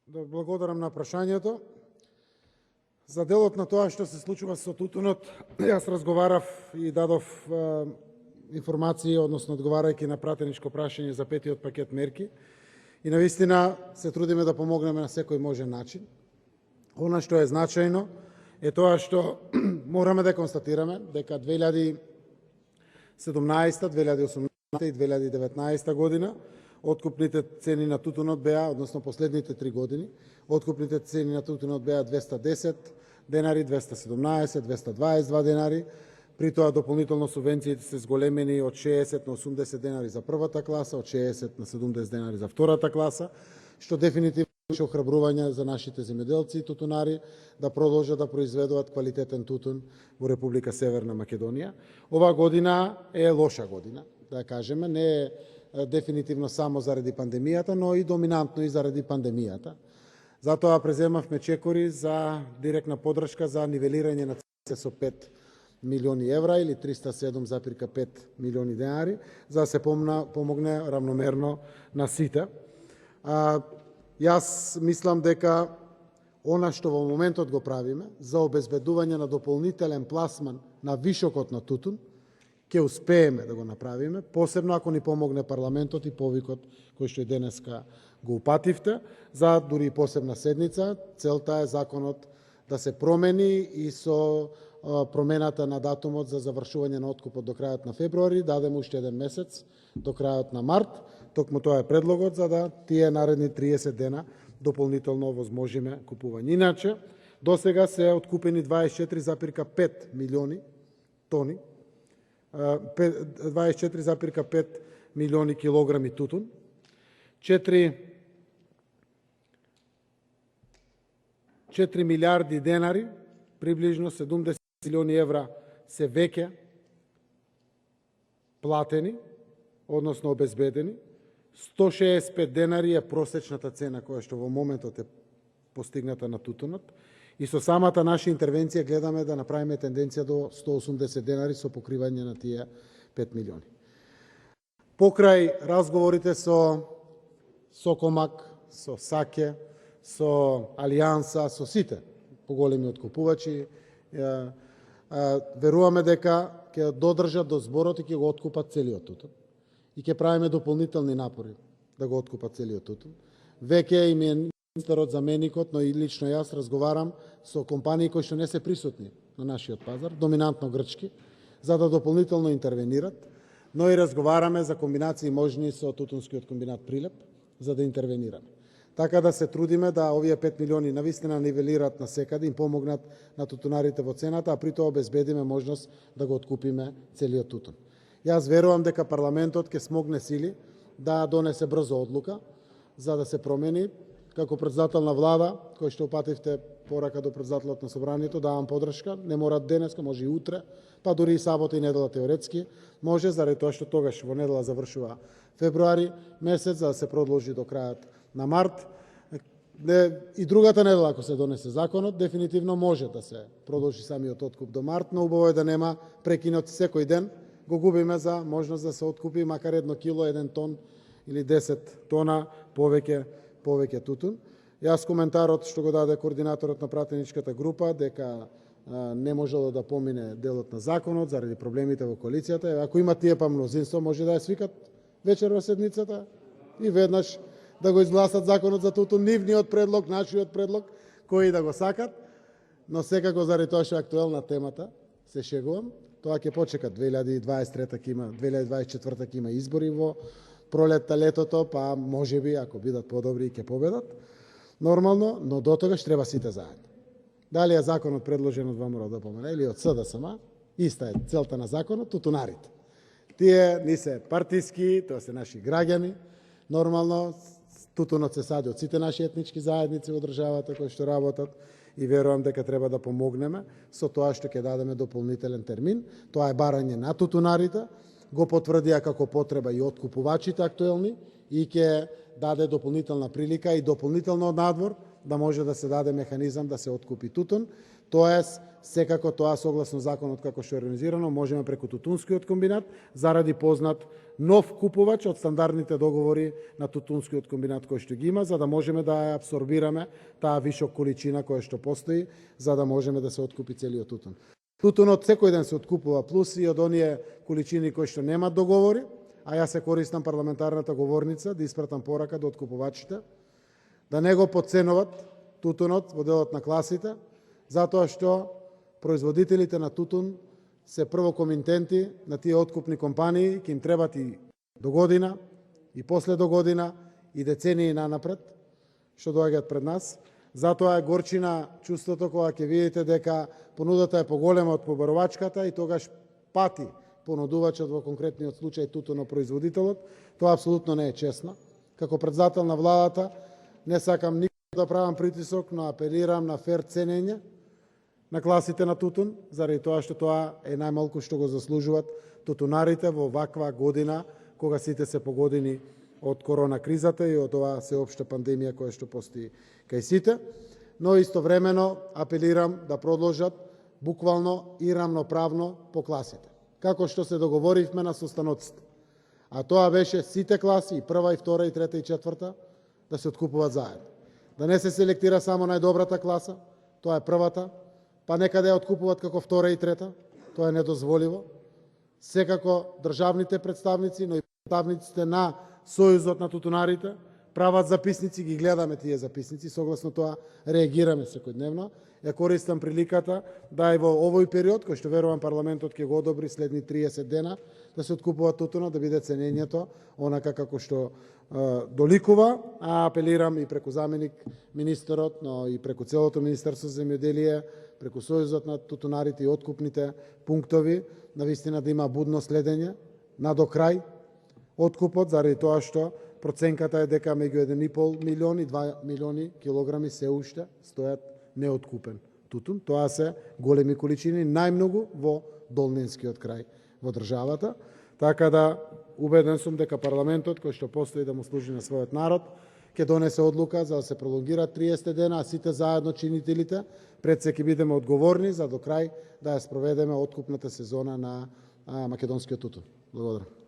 Да благодарам на прашањето. За делот на тоа што се случува со тутунот, јас разговарав и дадов информации, односно одговарајќи на пратеничко прашање за петиот пакет мерки. И навистина се трудиме да помогнеме на секој можен начин. Она што е значајно е тоа што мораме да констатираме дека 2017, 2018 и 2019 година откупните цени на тутунот беа, односно последните 3 години, откупните цени на тутунот беа 210 денари, 217, 222 денари. При тоа дополнително субвенциите се зголемени од 60 на 80 денари за првата класа, од 60 на 70 денари за втората класа, што дефинитивно е охрабрување за нашите земјоделци и тутунари да продолжат да произведуваат квалитетен тутун во Република Северна Македонија. Ова година е лоша година, да кажеме, не е дефинитивно само заради пандемијата, но и доминантно и заради пандемијата. Затоа преземавме чекори за директна подршка за нивелирање на цените со 5 милиони евра или 307,5 милиони денари, за да се помогне равномерно на сите. Јас мислам дека она што во моментот го правиме за обезбедување на дополнителен пласман на вишокот на тутун, ќе успееме да го направиме, посебно ако ни помогне парламентот и повикот кој што и денеска го упативте, за дури и посебна седница. Целта е законот да се промени и со промената на датумот за завршување на откупот до крајот на февруари, дадеме уште еден месец до крајот на март. Токму тоа е предлогот за да тие наредни 30 дена дополнително возможиме купување. Иначе, досега се откупени 24,5 милиони тони, 24,5 милиони килограми тутун, 4 милиарди денари, приближно 70 милиони евра се веќе платени, односно обезбедени. 165 денари е просечната цена која што во моментот е постигната на тутунот. И со самата наша интервенција гледаме да направиме тенденција до 180 денари со покривање на тие 5 милиони. Покрај разговорите со Сокомак, со Саке, со Алијанса, со сите поголеми откупувачи, веруваме дека ќе додржат до зборот и ќе го откупат целиот тутун. И ќе правиме дополнителни напори да го откупат целиот тутун. Веќе им е министерот, заменикот, но и лично јас разговарам со компании кои што не се присутни на нашиот пазар, доминантно грчки, за да дополнително интервенират, но и разговараме за комбинации можни со тутунскиот комбинат Прилеп, за да интервенираме. Така да се трудиме да овие 5 милиони навистина нивелират на секаде, им помогнат на тутунарите во цената, а при тоа обезбедиме можност да го откупиме целиот тутун. Јас верувам дека парламентот ќе смогне сили да донесе брзо одлука за да се промени. Како председател на влада, кој што упативте порака до председателот на собранието, давам подршка, не мора денеска, може и утре, па дури и сабота и недела теоретски, може, заради тоа што тогаш во недела завршува февруари месец, за да се продолжи до крајот на март. И другата недела, ако се донесе законот, дефинитивно може да се продолжи самиот откуп до март, но убаво е да нема прекинот секој ден, го губиме за можност да се откупи макар 1 кило, 1 тон или 10 тона повеќе тутун. Јас коментарот што го даде координаторот на пратеничката група дека не можело да помине делот на законот заради проблемите во коалицијата. Ако има тие па мнозинство, може да ја свикат вечер во седницата и веднаш да го изгласат законот за тутун, нивниот предлог, нашиот предлог, кои да го сакат, но секако заради тоа што е актуелна темата, се шегувам, тоа ќе почека 2023 ќе има, 2024 ќе има избори во пролетта, летото, па можеби ако бидат подобри ќе победат. Нормално, но до тогаш треба сите заедно. Дали е законот предложен од ВМРО ДПМН или од СДСМ, иста е целта на законот, тутунарите. Тие не се партиски, тоа се наши граѓани. Нормално, тутунот се сади од сите наши етнички заедници во државата кои што работат и верувам дека треба да помогнеме со тоа што ќе дадеме дополнителен термин. Тоа е барање на тутунарите, го потврдија како потреба и откупувачите актуелни и ќе даде дополнителна прилика и дополнително надвор да може да се даде механизам да се откупи тутун. Тоест, секако тоа согласно законот како што е организирано, можеме преку тутунскиот комбинат, заради познат нов купувач од стандардните договори на тутунскиот комбинат кој што ги има, за да можеме да ја абсорбираме таа вишок количина која што постои, за да можеме да се откупи целиот тутун. Тутунот секој ден се откупува, плюс и од оние количини кои што немаат договори, а јас се користам парламентарната говорница да испратам порака до откупувачите, да не го подценуват тутунот во делот на класите, затоа што производителите на тутун се прво комитенти на тие откупни компании, ќе им требат и до година, и после до година, и децении нанапред, што доаѓаат пред нас. Затоа е горчина чувството кога ќе видите дека понудата е поголема од побарувачката и тогаш пати понудувачот во конкретниот случај тутунопроизводителот. Тоа апсолутно не е честно. Како председател на владата не сакам никога да правам притисок, но апелирам на фер ценење на класите на тутун, заради тоа што тоа е најмалку што го заслужуваат тутунарите во ваква година, кога сите се погодени од корона кризата и од оваа сеопшта пандемија која што постои кај сите. Но истовремено апелирам да продолжат буквално и рамноправно по класите, како што се договоривме на состаноците. А тоа беше сите класи, и прва, и втора, и трета, и четврта, да се откупуваат заедно. Да не се селектира само најдобрата класа, тоа е првата, па некаде ја откупуваат како втора и трета, тоа е недозволиво. Секако државните представници, но и представниците на Сојузот на тутунарите прават записници, ги гледаме тие записници, согласно тоа реагираме секојдневно. Ја користам приликата да и во овој период, кој што верувам парламентот ќе го одобри следни 30 дена, да се откупува тутуна, да биде ценењето онака како што доликува, а апелирам и преку заменик министерот, но и преку целото Министерство за земјоделие, преку Сојузот на тутунарите и откупните пунктови, навистина да има будно следење на до крај откупот, заради тоа што проценката е дека меѓу 1,5 милион и 2 милиони килограми се уште стојат неоткупен тутун. Тоа се големи количини, најмногу во долнинскиот крај во државата. Така да убеден сум дека парламентот, кој што постои да му служи на својот народ, ќе донесе одлука за да се пролонгира 30 дена, а сите заедно чинителите пред се ќе бидеме одговорни за до крај да ја спроведеме откупната сезона на македонскиот тутун. Благодарам.